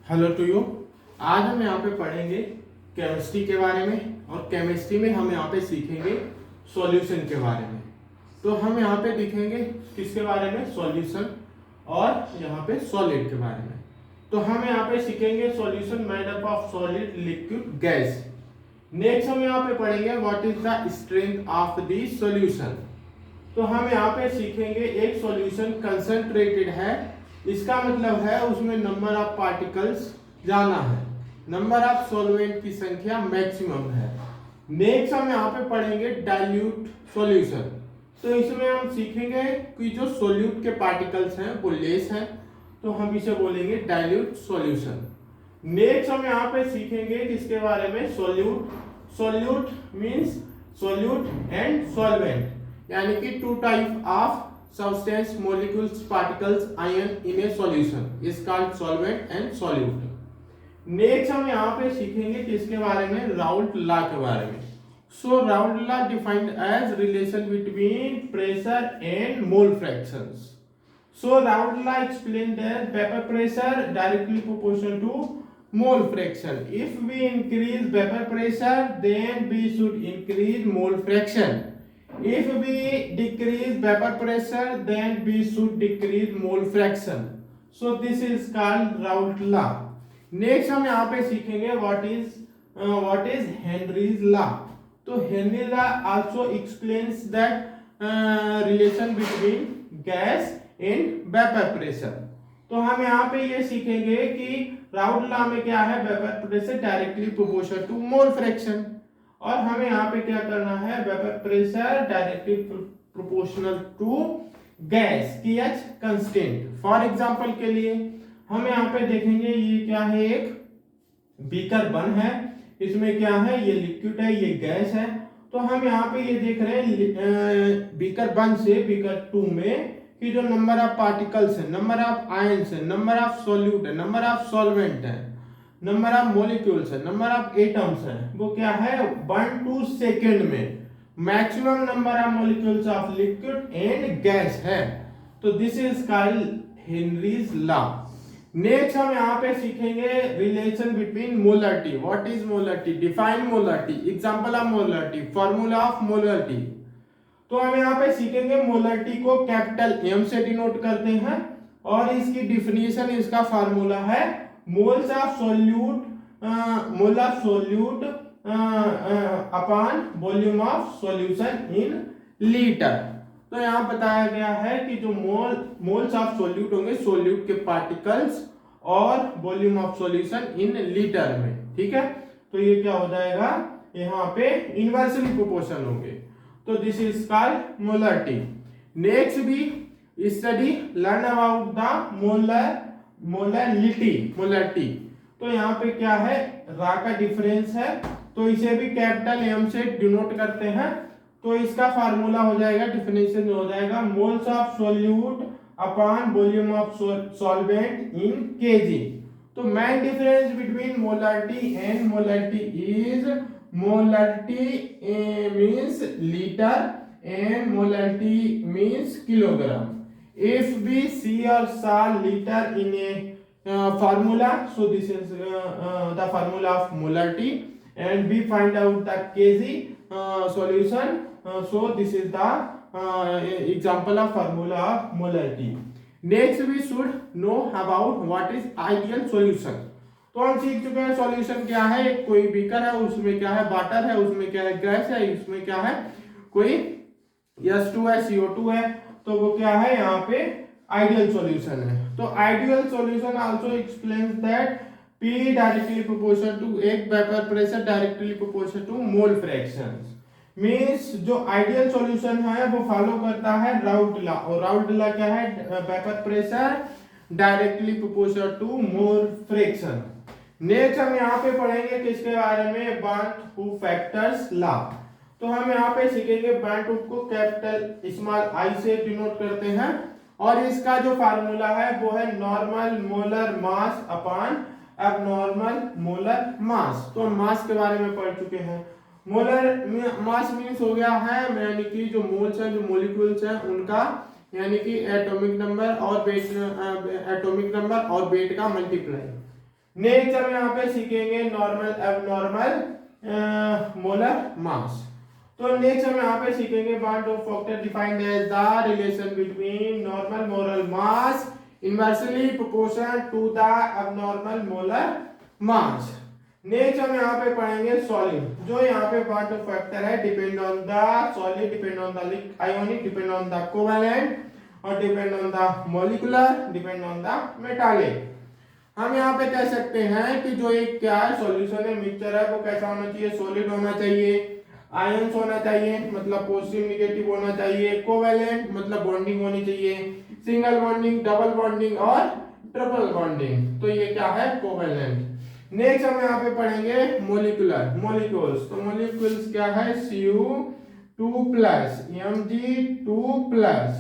Hello to you. आज हम यहाँ पे पढ़ेंगे केमिस्ट्री के बारे में और केमिस्ट्री में हम यहाँ पे सीखेंगे सॉल्यूशन के बारे में। तो हम यहाँ पे दिखेंगे किसके बारे में, सॉल्यूशन, और यहाँ पे सॉलिड के बारे में। तो हम यहाँ पे सीखेंगे solution made up of solid, liquid, gas. Next हम यहाँ पे पढ़ेंगे what is the strength of the solution. तो हम यहाँ पे सीखेंगे एक सॉल्यूशन कंसंट्रेटेड है, इसका मतलब है उसमें नंबर ऑफ पार्टिकल्स ज्यादा है, नंबर ऑफ सॉल्वेंट की संख्या मैक्सिमम है। नेक्स्ट हम यहाँ पे पढ़ेंगे डाइल्यूट सॉल्यूशन। तो इसमें हम सीखेंगे कि जो सॉल्यूट के पार्टिकल्स हैं वो लेस हैं, तो हम इसे बोलेंगे डाइल्यूट सॉल्यूशन। नेक्स्ट हम यहाँ पे सीखेंगे किसके बारे में, solute. Solute means solute and solvent, यानी कि two type of substance, molecules, particles, ion in a solution is called solvent and solute. Next हम यहाँ पे सीखेंगे किसके बारे में, राउल्ट लॉ के बारे में। So Raoult law defined as relation between pressure and mole fractions. So Raoult law explain that vapour pressure directly proportional to mole fraction. If we increase vapor pressure, then we should increase mole fraction. If we decrease vapor pressure, then we should decrease mole fraction. So this is called Raoult law. Next हम यहाँ पे सीखेंगे what is Henry's law. तो Henry law also explains that relation between gas and vapor pressure. तो हम यहाँ पे ये सीखेंगे कि राउल्ट लॉ में क्या है, vapour pressure directly proportional to mole fraction, और हमें यहाँ पे क्या करना है, vapour pressure directly proportional to gas की एच कांस्टेंट। फॉर एग्जांपल के लिए हम यहाँ पे देखेंगे ये क्या है, एक बीकर बन है, इसमें क्या है, ये लिक्विड है, ये गैस है। तो हम यहाँ पे ये देख रहे हैं बीकर वन से बीकर टू में कि जो नंबर ऑफ पार्टिकल्स है, नंबर ऑफ आयंस है, नंबर ऑफ सॉल्यूट है, नंबर ऑफ सॉल्वेंट है, नंबर ऑफ मॉलिक्यूल्स है, नंबर ऑफ एटम्स है, वो क्या है 1-2 सेकेंड में maximum number of molecules of liquid and gas है। तो this is called Henry's law. Next हम यहाँ पे सीखेंगे relation between molarity. What is molarity, define molarity, example of molarity, formula of molarity. तो हम यहाँ पे सीखेंगे मोलरिटी को कैपिटल एम से डिनोट करते हैं, और इसकी डिफिनीशन, इसका फार्मूला है moles of solute, mole of solute upon volume of solution in litre. तो यहाँ बताया गया है कि जो मोल्स ऑफ सॉल्यूट होंगे, सॉल्यूट के पार्टिकल्स, और volume of solution in litre में, ठीक है। तो ये क्या हो जाएगा, यहाँ पे इनवर्सली प्रोपोर्शनल होंगे। तो this is called molarity. Next भी study learn about the molarity. तो यहाँ पे क्या है, रा का डिफरेंस है, तो इसे भी कैपिटल एम से डिनोट करते हैं। तो इसका फार्मूला हो जाएगा, डिफिनेशन हो जाएगा moles of solute upon volume of solvent in KG. तो main difference between molarity and molarity is molarity means liter and molarity means kilogram. If we see or saw liter in a formula, so this is the formula of molarity, and we find out the kg solution, so this is the example of formula of molarity. Next we should know about what is ideal solution. तो हम सीख चुके हैं solution क्या है, कोई beaker है, उसमें क्या है वाटर है, उसमें क्या है गैस है, इसमें क्या है कोई H2 है, CO2 है, तो वो क्या है यहाँ पे आइडियल सॉल्यूशन है। तो ideal solution also explains that P directly proportional to एक vapour pressure directly proportional to mole fractions. Means जो आइडियल सॉल्यूशन है वो फॉलो करता है राउल्ट लॉ, और राउल्ट लॉ क्या है, vapour pressure directly proportional to mole fraction. Next हम यहाँ पे पढ़ेंगे किसके बारे में, बार्ट हुक फैक्टर्स लॉ। तो हम यहाँ पे सीखेंगे बार्ट हुक को कैपिटल स्मॉल आई से डिनोट करते हैं, और इसका जो फार्मूला है वो है normal molar mass upon abnormal molar मास। तो हम मास के बारे में पढ़ चुके हैं। मोलर मास मीन्स हो गया है यानी कि जो मोल्स हैं, जो मॉलिक्यूल्स हैं उनका यानी कि एटॉमिक नंबर और वेट का मल्टीप्लाई। नेक्स्ट हम यहाँ पे सीखेंगे नॉर्मल एबनॉर्मल मोलर मास। तो नेक्स्ट हम यहाँ पे सीखेंगे bond of factor defined as the relation between normal molar mass inversely proportional to the abnormal molar mass. Next हम यहाँ पे पढ़ेंगे सॉलिड, जो यहाँ पे बॉन्ड ऑफ फैक्टर है depend on the solid, depend on the ionic, depend on the covalent और depend on the molecular, depend on the metallic. हम यहाँ पे कह सकते हैं कि जो एक क्या है सॉल्यूशन है, मिक्सचर है, वो कैसा होना चाहिए, सॉलिड होना चाहिए, आयंस होना चाहिए मतलब पॉजिटिव नेगेटिव होना चाहिए, कोवेलेंट मतलब बॉन्डिंग होनी चाहिए, सिंगल बॉन्डिंग, डबल बॉन्डिंग और ट्रिपल बॉन्डिंग, तो ये क्या है कोवेलेंट। नेक्स्ट हम यहाँ पे पढ़ेंगे मॉलिक्यूलर मॉलिक्यूल्स। तो मॉलिक्यूल्स क्या है Cu2 प्लस Mg2 प्लस,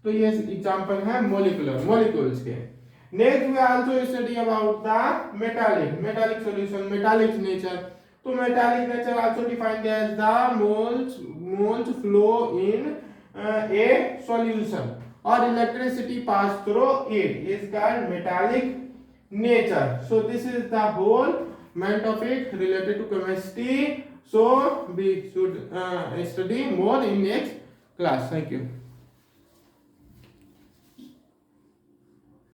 तो ये एग्जांपल है मॉलिक्यूलर मॉलिक्यूल्स के। Next we also study about the metallic solution, metallic nature. तो metallic nature also defined as the moles flow in a solution और electricity pass through it is called metallic nature. So this is the whole meant of it related to chemistry. So we should study more in next class. Thank you.